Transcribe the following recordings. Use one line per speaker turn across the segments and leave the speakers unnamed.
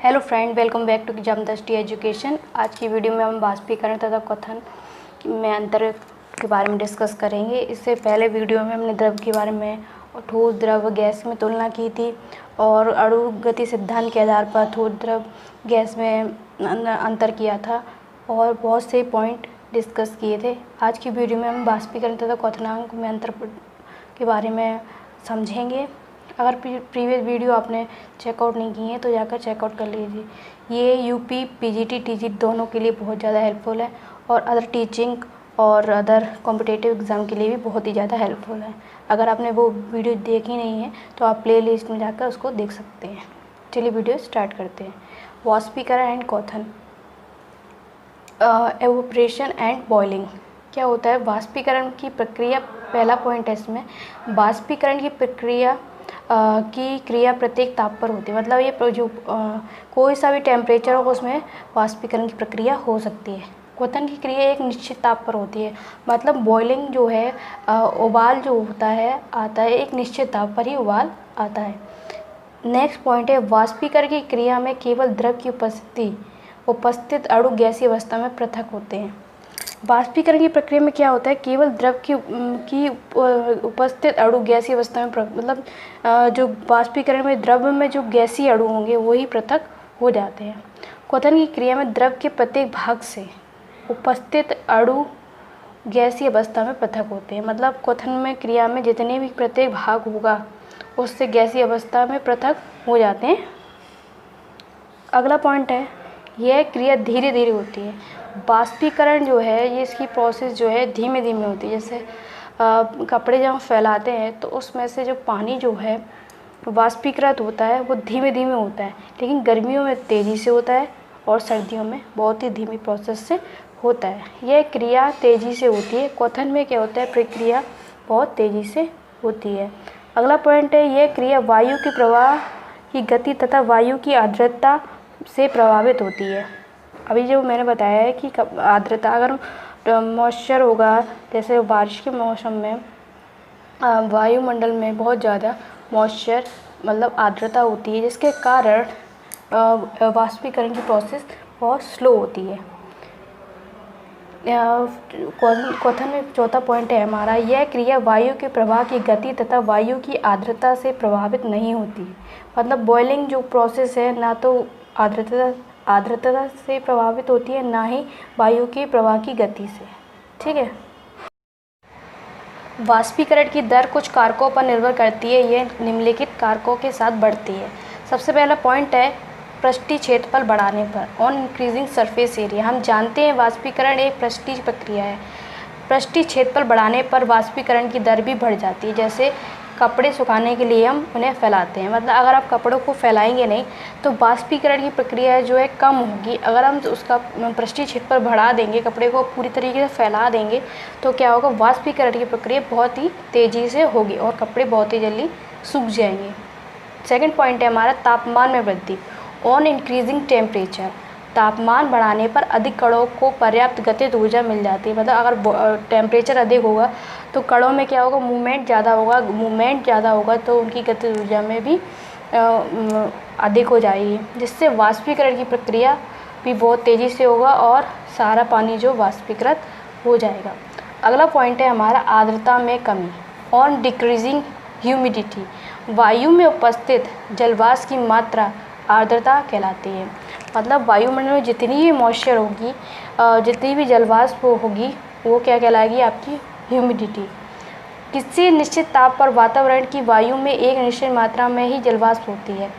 Hello friend, welcome back to जमदस्ती education. आज की वीडियो में हम वाष्पीकरण तथा क्वथन में अंतर के बारे में डिस्कस करेंगे। इससे पहले वीडियो में हमने द्रव के बारे में और ठोस द्रव गैस में तुलना की थी और अणु गति सिद्धांत के आधार पर ठोस द्रव गैस में अंतर किया था और बहुत से पॉइंट डिस्कस किए थे। आज की वीडियो में हम वाष्पीकरण तथा क्वथनांक में अंतर के बारे में समझेंगे। अगर प्रीवियस वीडियो आपने चेकआउट नहीं की है तो जाकर चेकआउट कर लीजिए। ये यूपी, पीजीटी, टीजी दोनों के लिए बहुत ज़्यादा हेल्पफुल है और अदर टीचिंग और अदर कॉम्पिटिटिव एग्ज़ाम के लिए भी बहुत ही ज़्यादा हेल्पफुल है। अगर आपने वो वीडियो देखी नहीं है तो आप प्ले लिस्ट में जाकर उसको देख सकते हैं। चलिए वीडियो स्टार्ट करते हैं। वाष्पीकरण एंड क्वथन, एवोपरेशन एंड बॉइलिंग। क्या होता है वाष्पीकरण की प्रक्रिया? पहला पॉइंट है इसमें, वाष्पीकरण की प्रक्रिया की क्रिया प्रत्येक ताप पर होती है। मतलब ये जो कोई सा भी टेम्परेचर हो उसमें वाष्पीकरण की प्रक्रिया हो सकती है। क्वथन की क्रिया एक निश्चित ताप पर होती है। मतलब बॉइलिंग जो है, उबाल जो होता है आता है एक निश्चित ताप पर ही उबाल आता है। नेक्स्ट पॉइंट है, वाष्पीकरण की क्रिया में केवल द्रव की उपस्थित अणु गैसीय अवस्था में पृथक होते हैं। वाष्पीकरण की प्रक्रिया में क्या होता है, केवल द्रव की उपस्थित अणु गैसीय अवस्था में मतलब जो वाष्पीकरण में द्रव में जो गैसीय अणु होंगे वही पृथक हो जाते हैं। क्वथन की क्रिया में द्रव के प्रत्येक भाग से उपस्थित अणु गैसीय अवस्था में पृथक होते हैं। मतलब क्वथन में क्रिया में जितने भी प्रत्येक भाग होगा उससे गैसीय अवस्था में पृथक हो जाते हैं। अगला पॉइंट है, यह क्रिया धीरे धीरे होती है। वाष्पीकरण जो है ये इसकी प्रोसेस जो है धीमे धीमे होती है। जैसे कपड़े जब हम फैलाते हैं तो उसमें से जो पानी जो है वाष्पीकृत होता है वो धीमे धीमे होता है, लेकिन गर्मियों में तेज़ी से होता है और सर्दियों में बहुत ही धीमी प्रोसेस से होता है। यह क्रिया तेज़ी से होती है। क्वथन में क्या होता है, प्रक्रिया बहुत तेज़ी से होती है। अगला पॉइंट है, यह क्रिया वायु के प्रवाह की गति तथा वायु की आर्द्रता से प्रभावित होती है। अभी जो मैंने बताया है कि आर्द्रता, अगर मॉइस्चर होगा जैसे बारिश के मौसम में वायुमंडल में बहुत ज़्यादा मॉइस्चर मतलब आर्द्रता होती है, जिसके कारण वाष्पीकरण की प्रोसेस बहुत स्लो होती है। क्वथन में चौथा पॉइंट है हमारा, यह क्रिया वायु के प्रवाह की गति तथा वायु की आर्द्रता से प्रभावित नहीं होती। मतलब बॉइलिंग जो प्रोसेस है ना तो आर्द्रता से प्रभावित होती है, ना ही वायु के प्रवाह की गति से। ठीक है। वाष्पीकरण की दर कुछ कारकों पर निर्भर करती है। यह निम्नलिखित कारकों के साथ बढ़ती है। सबसे पहला पॉइंट है पृष्ठीय क्षेत्रफल बढ़ाने पर, ऑन इंक्रीजिंग सरफेस एरिया। हम जानते हैं वाष्पीकरण एक पृष्ठीय प्रक्रिया है। पृष्ठीय क्षेत्रफल बढ़ाने पर वाष्पीकरण की दर भी बढ़ जाती है। जैसे कपड़े सुखाने के लिए हम उन्हें फैलाते हैं, मतलब अगर आप कपड़ों को फैलाएंगे नहीं तो वाष्पीकरण की प्रक्रिया जो है कम होगी। अगर हम उसका पृष्ठीय क्षेत्रफल बढ़ा देंगे, कपड़े को पूरी तरीके से फैला देंगे तो क्या होगा, वाष्पीकरण की प्रक्रिया बहुत ही तेज़ी से होगी और कपड़े बहुत ही जल्दी सूख जाएंगे। सेकेंड पॉइंट है हमारा तापमान में वृद्धि, ऑन इंक्रीजिंग टेम्परेचर। तापमान बढ़ाने पर अधिक कणों को पर्याप्त गतिज ऊर्जा मिल जाती है। मतलब अगर टेम्परेचर अधिक होगा तो कणों में क्या होगा, मूवमेंट ज़्यादा होगा तो उनकी गतिज ऊर्जा में भी अधिक हो जाएगी, जिससे वाष्पीकरण की प्रक्रिया भी बहुत तेज़ी से होगा और सारा पानी जो वाष्पीकृत हो जाएगा। अगला पॉइंट है हमारा आर्द्रता में कमी, ऑन डिक्रीजिंग ह्यूमिडिटी। वायु में उपस्थित जलवाष्प की मात्रा आर्द्रता कहलाती है। मतलब वायुमंडल में जितनी भी मॉइस्चर होगी, जितनी भी जलवाष्प होगी वो क्या कहलाएगी, आपकी ह्यूमिडिटी। किसी निश्चित ताप पर वातावरण की वायु में एक निश्चित मात्रा में ही जलवाष्प होती है।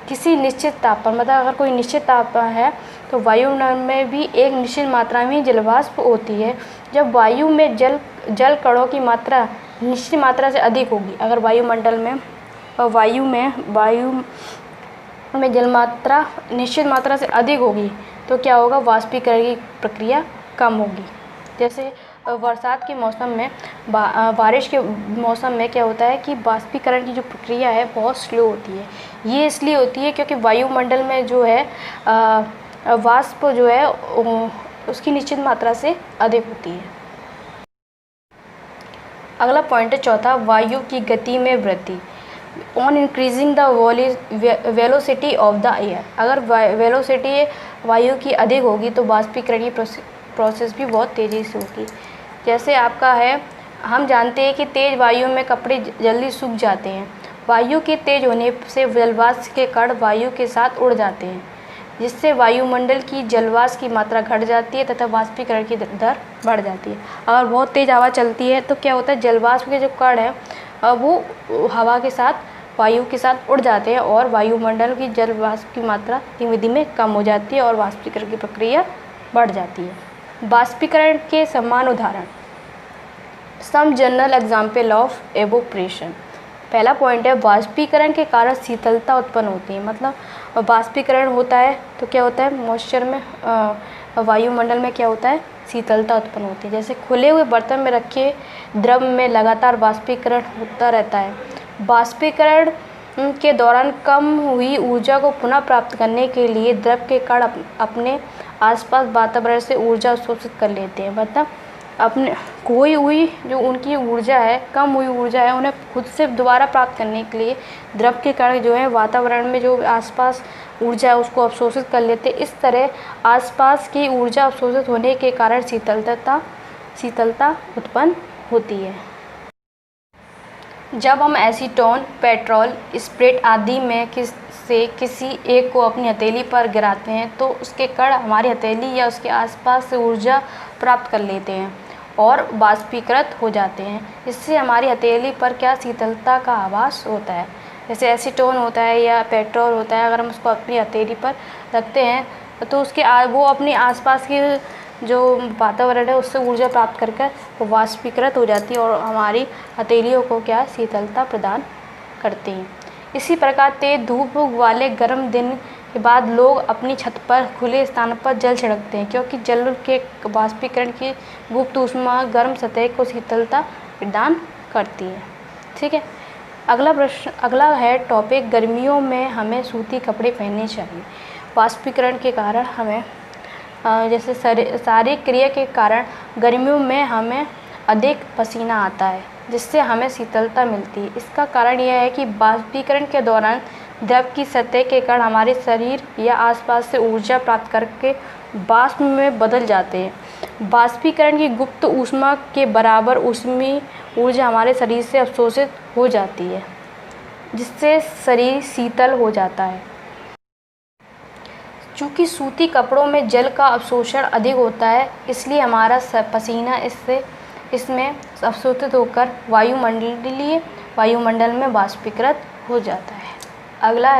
किसी निश्चित ताप पर, मतलब अगर कोई निश्चित ताप है तो वायुमंडल में भी एक निश्चित मात्रा में ही जलवाष्प होती है। जब वायु में जल कणों की मात्रा निश्चित मात्रा से अधिक होगी, अगर वायुमंडल में वायु में जल मात्रा निश्चित मात्रा से अधिक होगी तो क्या होगा, वाष्पीकरण की प्रक्रिया कम होगी। जैसे बरसात के मौसम में बारिश के मौसम में क्या होता है कि वाष्पीकरण की जो प्रक्रिया है बहुत स्लो होती है। ये इसलिए होती है क्योंकि वायुमंडल में जो है वाष्प जो है उसकी निश्चित मात्रा से अधिक होती है। अगला पॉइंट है चौथा, वायु की गति में वृद्धि। On increasing the velocity of the air. अगर वेलोसिटी वायु की अधिक होगी तो वाष्पीकरण की प्रोसेस भी बहुत तेज़ी से होगी। जैसे आपका है, हम जानते हैं कि तेज़ वायु में कपड़े जल्दी सूख जाते हैं। वायु के तेज होने से जलवाष्प के कण वायु के साथ उड़ जाते हैं, जिससे वायुमंडल की जलवाष्प की मात्रा घट जाती है तथा वाष्पीकरण की दर बढ़ जाती है। अगर बहुत तेज़ हवा चलती है तो क्या होता है, जलवाष्प के जो कण हैं वो हवा के साथ वायु के साथ उड़ जाते हैं और वायुमंडल की जलवाष्प की मात्रा धीमे धीमे कम हो जाती है और वाष्पीकरण की प्रक्रिया बढ़ जाती है। वाष्पीकरण के समान उदाहरण, some general example of evaporation. पहला पॉइंट है, वाष्पीकरण के कारण शीतलता उत्पन्न होती है। मतलब वाष्पीकरण होता है तो क्या होता है, मॉइस्चर में वायुमंडल में क्या होता है, शीतलता उत्पन्न होती है। जैसे खुले हुए बर्तन में रखे द्रव में लगातार वाष्पीकरण होता रहता है। वाष्पीकरण के दौरान कम हुई ऊर्जा को पुनः प्राप्त करने के लिए द्रव के कण अपने आसपास वातावरण से ऊर्जा अवशोषित कर लेते हैं। मतलब अपने खोई हुई जो उनकी ऊर्जा है, कम हुई ऊर्जा है, उन्हें खुद से दोबारा प्राप्त करने के लिए द्रव के कण जो है वातावरण में जो आसपास ऊर्जा है उसको अवशोषित कर लेते हैं। इस तरह आसपास की ऊर्जा अवशोषित होने के कारण शीतलता उत्पन्न होती है। जब हम एसीटोन, पेट्रोल, स्प्रिट आदि में किसी एक को अपनी हथेली पर गिराते हैं तो उसके कण हमारी हथेली या उसके आसपास से ऊर्जा प्राप्त कर लेते हैं और वाष्पीकृत हो जाते हैं। इससे हमारी हथेली पर क्या शीतलता का आभास होता है। जैसे एसीटोन होता है या पेट्रोल होता है, अगर हम उसको अपनी हथेली पर रखते हैं तो वो अपनी आसपास की जो वातावरण है उससे ऊर्जा प्राप्त करके वो वाष्पीकृत हो जाती है और हमारी हथेलियों को क्या प्रदान करती हैं। इसी प्रकार तेज धूप वाले गर्म दिन के बाद लोग अपनी छत पर खुले स्थान पर जल छिड़कते हैं, क्योंकि जल के वाष्पीकरण की गुप्त ऊष्मा गर्म सतह को शीतलता प्रदान करती है। ठीक है, अगला है टॉपिक, गर्मियों में हमें सूती कपड़े पहनने चाहिए। वाष्पीकरण के कारण हमें जैसे शारीरिक क्रिया के कारण गर्मियों में हमें अधिक पसीना आता है, जिससे हमें शीतलता मिलती है। इसका कारण यह है कि वाष्पीकरण के दौरान द्रव की सतह के कण हमारे शरीर या आसपास से ऊर्जा प्राप्त करके वाष्प में बदल जाते हैं। वाष्पीकरण की गुप्त ऊष्मा के बराबर ऊष्मीय ऊर्जा हमारे शरीर से अवशोषित हो जाती है, जिससे शरीर शीतल हो जाता है। चूँकि सूती कपड़ों में जल का अवशोषण अधिक होता है, इसलिए हमारा पसीना इसमें अवशोषित होकर वायुमंडल में वाष्पीकृत हो जाता है। अगला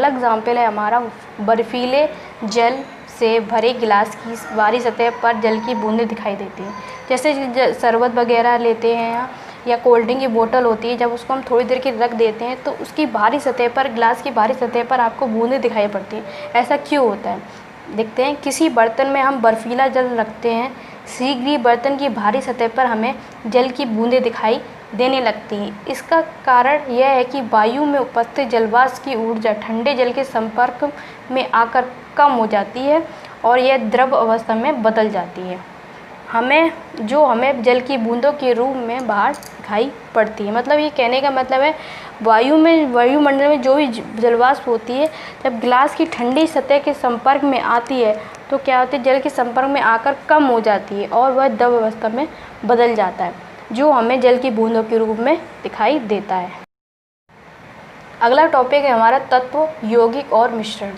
एग्जाम्पल है हमारा, बर्फीले जल से भरे गिलास की बाहरी सतह पर जल की बूंदें दिखाई देती हैं। जैसे शरबत वगैरह लेते हैं या कोल्ड ड्रिंक की बोतल होती है, जब उसको हम थोड़ी देर के रख देते हैं तो उसकी बाहरी सतह पर, गिलास की बाहरी सतह पर आपको बूंदें दिखाई पड़ती हैं। ऐसा क्यों होता है, देखते हैं। किसी बर्तन में हम बर्फीला जल रखते हैं, शीघ्र ही बर्तन की बाहरी सतह पर हमें जल की बूंदें दिखाई देने लगती हैं। इसका कारण यह है कि वायु में उपस्थित जलवाष्प की ऊर्जा ठंडे जल के संपर्क में आकर कम हो जाती है और यह द्रव अवस्था में बदल जाती है। हमें जल की बूंदों के रूप में बाहर दिखाई पड़ती है। मतलब ये कहने का मतलब है, वायुमंडल में जो भी जलवाष्प होती है, जब गिलास की ठंडी सतह के संपर्क में आती है तो क्या होती है, जल के संपर्क में आकर कम हो जाती है और वह द्रव अवस्था में बदल जाता है, जो हमें जल की बूंदों के रूप में दिखाई देता है। अगला टॉपिक है हमारा तत्व, यौगिक और मिश्रण,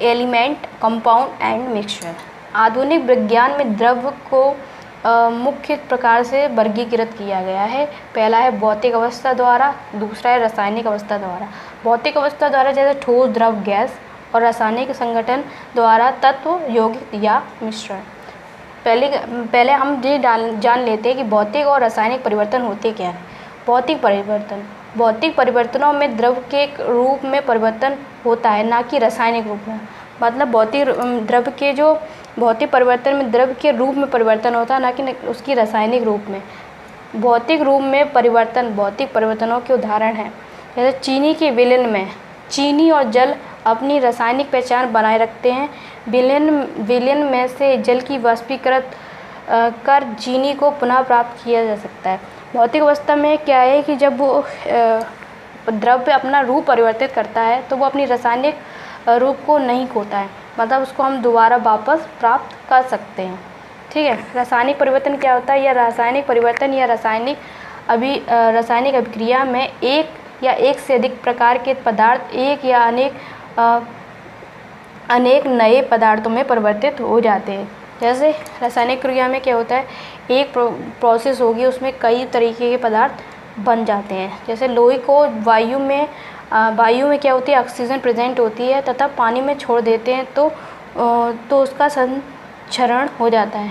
एलिमेंट, कंपाउंड एंड मिक्सचर। आधुनिक विज्ञान में द्रव्य को मुख्य प्रकार से वर्गीकृत किया गया है। पहला है भौतिक अवस्था द्वारा, दूसरा है रासायनिक अवस्था द्वारा। भौतिक अवस्था द्वारा जैसे ठोस, द्रव, गैस, और रासायनिक संगठन द्वारा तत्व, यौगिक या मिश्रण। पहले हम ये जान लेते हैं कि भौतिक और रासायनिक परिवर्तन होते क्या हैं। भौतिक परिवर्तनों में द्रव के रूप में परिवर्तन होता है, ना कि रासायनिक रूप में। मतलब भौतिक परिवर्तन में द्रव के रूप में परिवर्तन होता है, ना कि उसकी रासायनिक रूप में। भौतिक रूप में भौतिक परिवर्तनों के उदाहरण हैं, जैसे चीनी के विलयन में चीनी और जल अपनी रासायनिक पहचान बनाए रखते हैं। विलयन में से जल की वाष्पीकृत कर चीनी को पुनः प्राप्त किया जा सकता है। भौतिक अवस्था में क्या है कि जब वो द्रव्य अपना रूप परिवर्तित करता है तो वो अपनी रासायनिक रूप को नहीं खोता है, मतलब उसको हम दोबारा वापस प्राप्त कर सकते हैं। ठीक है, रासायनिक परिवर्तन क्या होता है? यह रासायनिक परिवर्तन या रासायनिक अभिक्रिया में एक या एक से अधिक प्रकार के पदार्थ एक या अनेक नए पदार्थों में परिवर्तित हो जाते हैं। जैसे रासायनिक क्रिया में क्या होता है, एक प्रोसेस होगी, उसमें कई तरीके के पदार्थ बन जाते हैं। जैसे लोहे को वायु में क्या होती है, ऑक्सीजन प्रेजेंट होती है तथा पानी में छोड़ देते हैं तो उसका संक्षरण हो जाता है,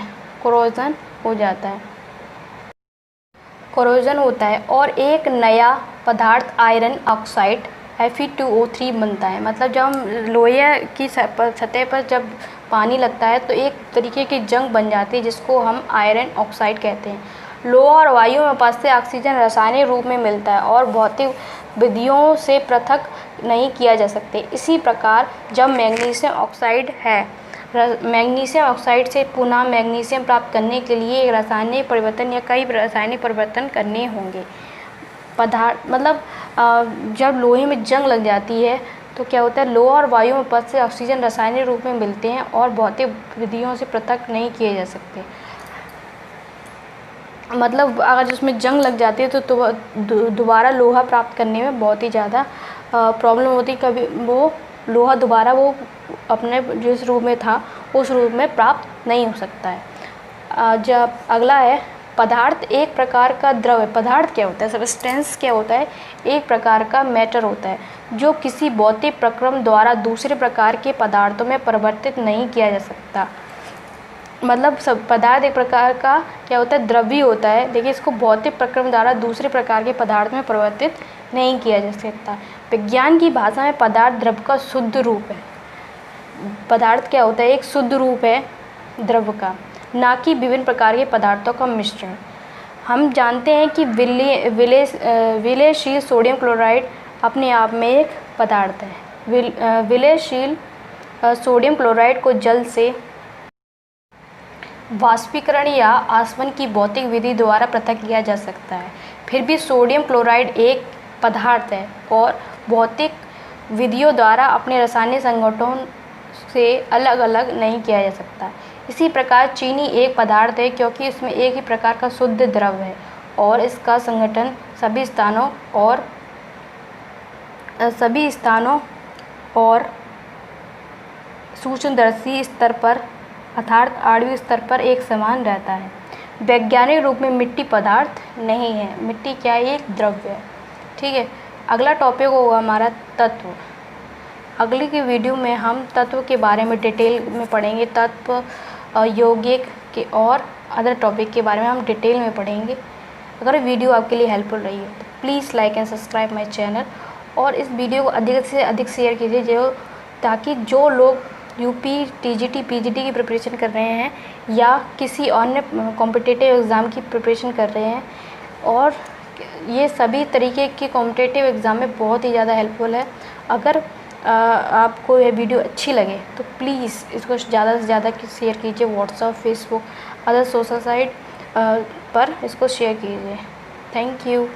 कोरोजन होता है और एक नया पदार्थ आयरन ऑक्साइड Fe2O3 बनता है। मतलब जब हम लोहे की सतह पर जब पानी लगता है तो एक तरीके की जंग बन जाती है जिसको हम आयरन ऑक्साइड कहते हैं। लोहा और वायु में उपस्थित ऑक्सीजन रासायनिक रूप में मिलता है और भौतिक विधियों से पृथक नहीं किया जा सकते। इसी प्रकार जब मैग्नीशियम ऑक्साइड से पुनः मैग्नीशियम प्राप्त करने के लिए एक रासायनिक परिवर्तन या कई रासायनिक परिवर्तन करने होंगे। जब लोहे में जंग लग जाती है तो क्या होता है, लोहा और वायु में उपस्थित ऑक्सीजन रासायनिक रूप में मिलते हैं और भौतिक विधियों से पृथक नहीं किए जा सकते। मतलब अगर उसमें जंग लग जाती है तो दोबारा लोहा प्राप्त करने में बहुत ही ज़्यादा प्रॉब्लम होती है। कभी वो लोहा दोबारा वो अपने जिस रूप में था उस रूप में प्राप्त नहीं हो सकता है। जब अगला है पदार्थ एक प्रकार का द्रव्य। पदार्थ क्या होता है, सब्सटेंस क्या होता है, एक प्रकार का मैटर होता है जो किसी भौतिक प्रक्रम द्वारा दूसरे प्रकार के पदार्थों में परिवर्तित नहीं किया जा सकता। मतलब सब पदार्थ एक प्रकार का क्या होता है, द्रव्य होता है, लेकिन इसको भौतिक प्रक्रम द्वारा दूसरे प्रकार के पदार्थ में परिवर्तित नहीं किया जा सकता। विज्ञान की भाषा में पदार्थ द्रव्य का शुद्ध रूप है। पदार्थ क्या होता है, एक शुद्ध रूप है द्रव्य का, ना कि विभिन्न प्रकार के पदार्थों का मिश्रण। हम जानते हैं कि विलयशील सोडियम क्लोराइड अपने आप में एक पदार्थ है। विलयशील सोडियम क्लोराइड को जल से वाष्पीकरण या आसवन की भौतिक विधि द्वारा पृथक किया जा सकता है। फिर भी सोडियम क्लोराइड एक पदार्थ है और भौतिक विधियों द्वारा अपने रासायनिक संगठन से अलग अलग नहीं किया जा सकता। इसी प्रकार चीनी एक पदार्थ है क्योंकि इसमें एक ही प्रकार का शुद्ध द्रव्य है और इसका संगठन सभी स्थानों और सूक्ष्मदर्शी स्तर पर अर्थात आणविक स्तर पर एक समान रहता है। वैज्ञानिक रूप में मिट्टी पदार्थ नहीं है, मिट्टी क्या है, एक द्रव्य है। ठीक है, अगला टॉपिक होगा हमारा तत्व। अगली की वीडियो में हम तत्व के बारे में डिटेल में पढ़ेंगे। तत्व, यौगिक के और अदर टॉपिक के बारे में हम डिटेल में पढ़ेंगे। अगर वीडियो आपके लिए हेल्पफुल रही है तो please like and subscribe my channel और इस वीडियो को अधिक से अधिक शेयर कीजिए ताकि जो लोग यूपी, टीजीटी, पीजीटी की प्रिपरेशन कर रहे हैं या किसी अन्य कॉम्पिटिटिव एग्ज़ाम की प्रिपरेशन कर रहे हैं, और ये सभी तरीके की कॉम्पिटिटिव एग्ज़ाम में बहुत ही ज़्यादा हेल्पफुल है। अगर आपको ये वीडियो अच्छी लगे तो प्लीज़ इसको ज़्यादा से ज़्यादा शेयर कीजिए। WhatsApp, Facebook, other social site पर इसको शेयर कीजिए। Thank you.